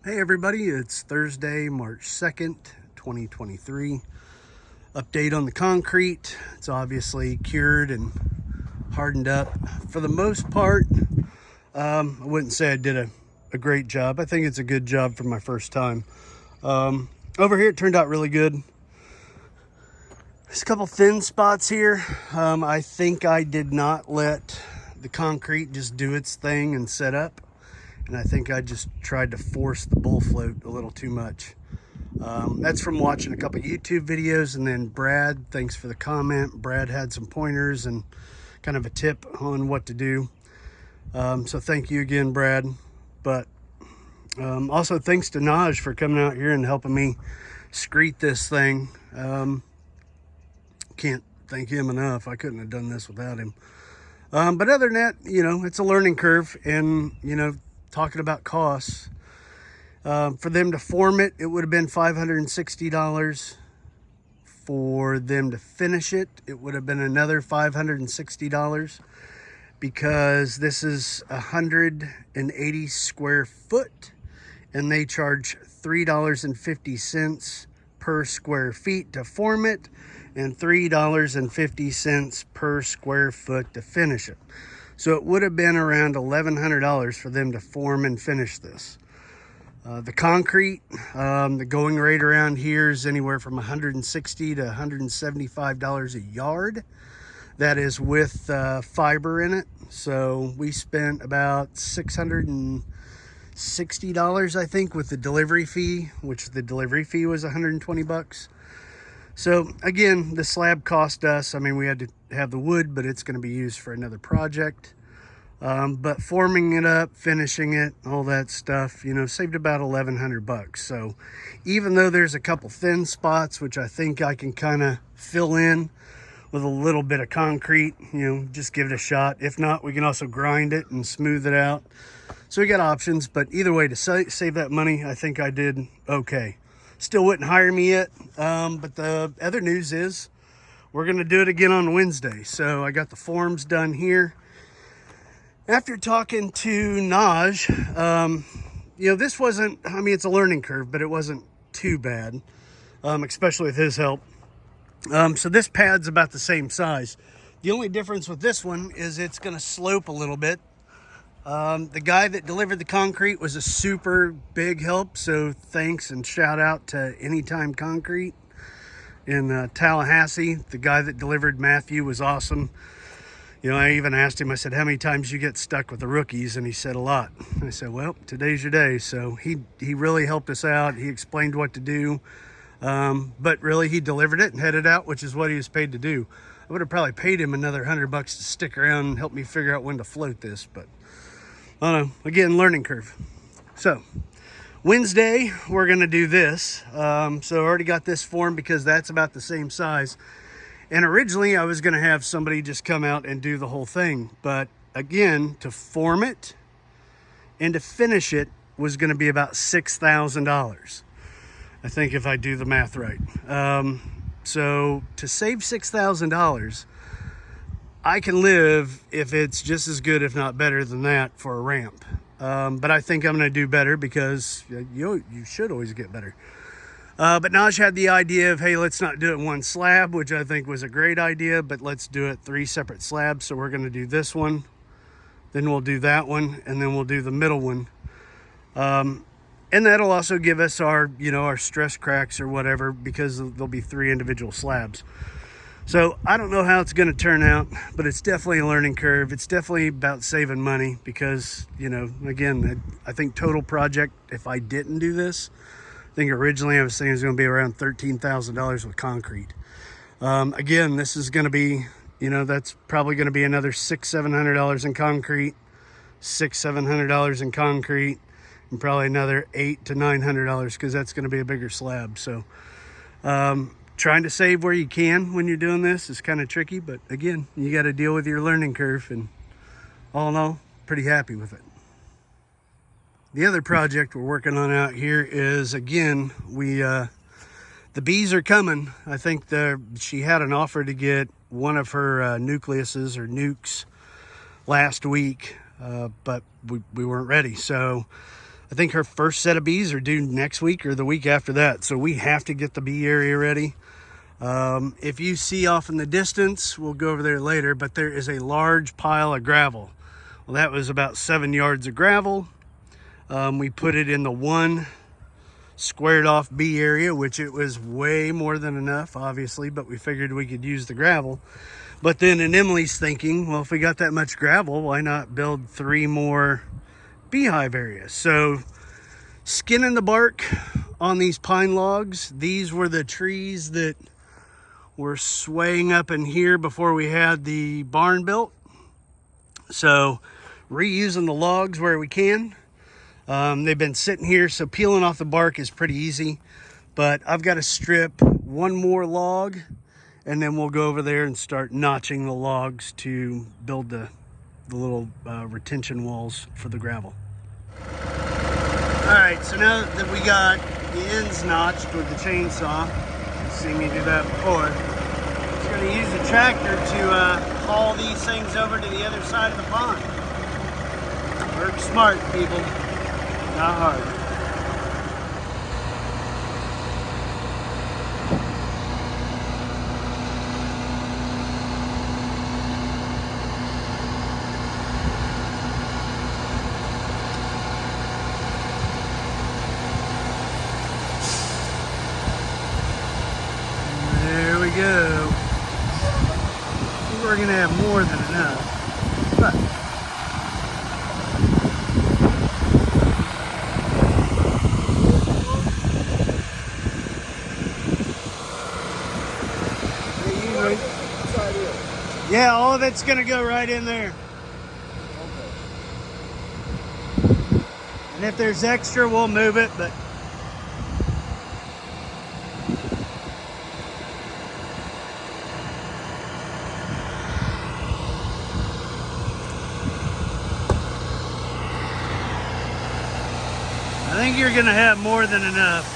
Hey everybody, it's Thursday, March 2nd, 2023. Update on the concrete. It's obviously cured and hardened up. For the most part, I wouldn't say I did a great job. I think it's a good job for my first time. Over here, it turned out really good. There's a couple thin spots here. I think I did not let the concrete just do its thing and set up. And I think I just tried to force the bull float a little too much. That's from watching a couple YouTube videos, and then Brad, thanks for the comment. Brad had some pointers and kind of a tip on what to do. So thank you again, Brad. But also thanks to Naj for coming out here and helping me screed this thing. Can't thank him enough. I couldn't have done this without him. But other than that, it's a learning curve, and, talking about costs, for them to form it, it would have been $560. For them to finish it, it would have been another $560, because this is 180 square foot, and they charge $3.50 per square feet to form it, and $3.50 per square foot to finish it. So it would have been around $1,100 for them to form and finish this. The concrete, the going rate around here is anywhere from $160 to $175 a yard. That is with fiber in it. So we spent about $660, I think, with the delivery fee, which the delivery fee was 120 bucks. So again, the slab cost us, we had to have the wood, but it's going to be used for another project. But forming it up, finishing it, all that stuff, saved about 1,100 bucks. So even though there's a couple thin spots, which I think I can kind of fill in with a little bit of concrete, just give it a shot. If not, we can also grind it and smooth it out. So we got options, but either way, to save that money, I think I did okay. Still wouldn't hire me yet, but the other news is we're going to do it again on Wednesday. So I got the forms done here. After talking to Naj, this wasn't, it's a learning curve, but it wasn't too bad, especially with his help. So this pad's about the same size. The only difference with this one is it's going to slope a little bit. The guy that delivered the concrete was a super big help, so thanks and shout out to Anytime Concrete in Tallahassee. The guy that delivered Matthew was awesome. I even asked him, I said, how many times you get stuck with the rookies? And he said a lot. I said, well, today's your day. So he really helped us out. He explained what to do. But really, he delivered it and headed out, which is what he was paid to do. I would have probably paid him another $100 to stick around and help me figure out when to float this, but I don't know. Again, learning curve. So Wednesday, we're going to do this. So I already got this formed because that's about the same size. And originally, I was going to have somebody just come out and do the whole thing. But again, to form it and to finish it was going to be about $6,000. I think if I do the math right. So to save $6,000, I can live if it's just as good, if not better than that, for a ramp. But I think I'm going to do better, because you should always get better. But Naj had the idea of, hey, let's not do it in one slab, which I think was a great idea, but let's do it 3 separate slabs. So we're going to do this one, then we'll do that one, and then we'll do the middle one. And that'll also give us our, our stress cracks or whatever, because there'll be 3 individual slabs. So I don't know how it's going to turn out, but it's definitely a learning curve. It's definitely about saving money, because, again, I think total project, if I didn't do this, I think originally I was saying it was going to be around $13,000 with concrete. Again, this is going to be, that's probably going to be another $600-700 in concrete, $600-700 in concrete, and probably another $800 to $900, because that's going to be a bigger slab. So, trying to save where you can when you're doing this is kind of tricky, but again, you got to deal with your learning curve, and all in all, pretty happy with it. The other project we're working on out here is, again, the bees are coming. I think she had an offer to get one of her nucleuses or nukes last week, but we weren't ready. So I think her first set of bees are due next week or the week after that. So we have to get the bee area ready. If you see off in the distance, we'll go over there later, but there is a large pile of gravel. Well, that was about 7 yards of gravel. We put it in the one squared off bee area, which it was way more than enough, obviously, but we figured we could use the gravel. But then in Emily's thinking, well, if we got that much gravel, why not build 3 more beehive areas? So skinning the bark on these pine logs, these were the trees that were swaying up in here before we had the barn built. So reusing the logs where we can. They've been sitting here, so peeling off the bark is pretty easy. But I've got to strip 1 more log, and then we'll go over there and start notching the logs to build the little retention walls for the gravel. All right, so now that we got the ends notched with the chainsaw, you've seen me do that before, I'm just going to use the tractor to haul these things over to the other side of the pond. Work smart, people. Not hard. There we go. We're gonna have more than enough. But yeah, all of it's gonna go right in there. And if there's extra, we'll move it, but I think you're gonna have more than enough.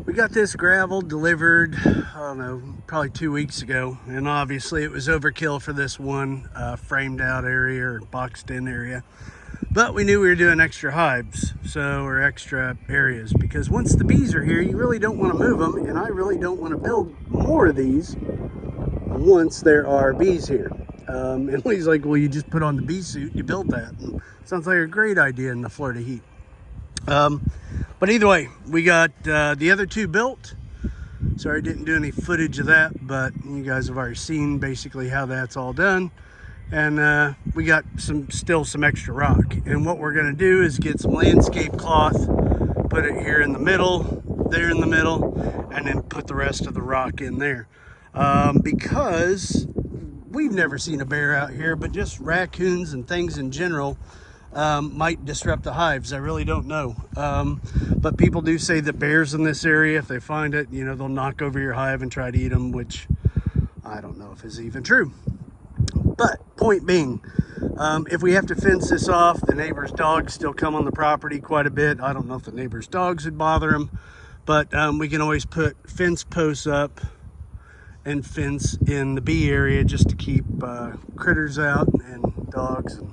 We got this gravel delivered, I don't know, probably 2 weeks ago. And obviously it was overkill for this one framed out area or boxed in area. But we knew we were doing extra hives, or extra areas, because once the bees are here, you really don't want to move them. And I really don't want to build more of these once there are bees here. And he's like, well, you just put on the bee suit, you build that. And sounds like a great idea in the Florida heat. But either way, we got the other 2 built. Sorry I didn't do any footage of that, but you guys have already seen basically how that's all done. And we got still some extra rock. And what we're gonna do is get some landscape cloth, put it here in the middle, there in the middle, and then put the rest of the rock in there. Because we've never seen a bear out here, but just raccoons and things in general might disrupt the hives. I really don't know. But people do say that bears in this area, if they find it, you know, they'll knock over your hive and try to eat them, which I don't know if is even true. But point being, if we have to fence this off, the neighbor's dogs still come on the property quite a bit. I don't know if the neighbor's dogs would bother them, but we can always put fence posts up and fence in the bee area just to keep critters out and dogs and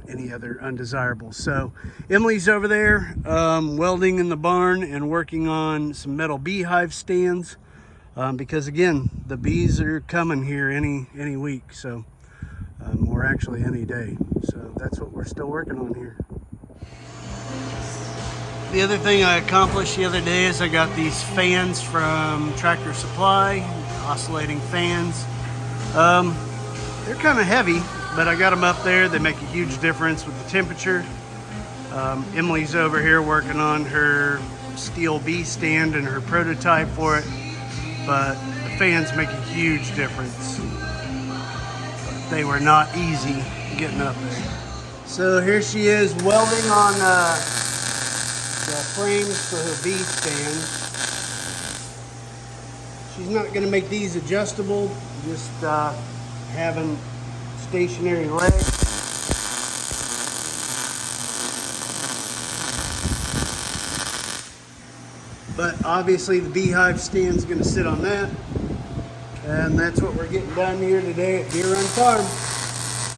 any other undesirables. So Emily's over there welding in the barn and working on some metal beehive stands because again, the bees are coming here any week, so or actually any day. So that's what we're still working on here. The other thing I accomplished the other day is I got these fans from Tractor Supply, oscillating fans. They're kind of heavy, but I got them up there. They make a huge difference with the temperature. Emily's over here working on her steel bee stand and her prototype for it, but the fans make a huge difference. But they were not easy getting up there. So here she is welding on the frames for her bee stand. She's not going to make these adjustable, just having stationary legs. But obviously the beehive stand is going to sit on that. And that's what we're getting done here today at Deer Run Farm.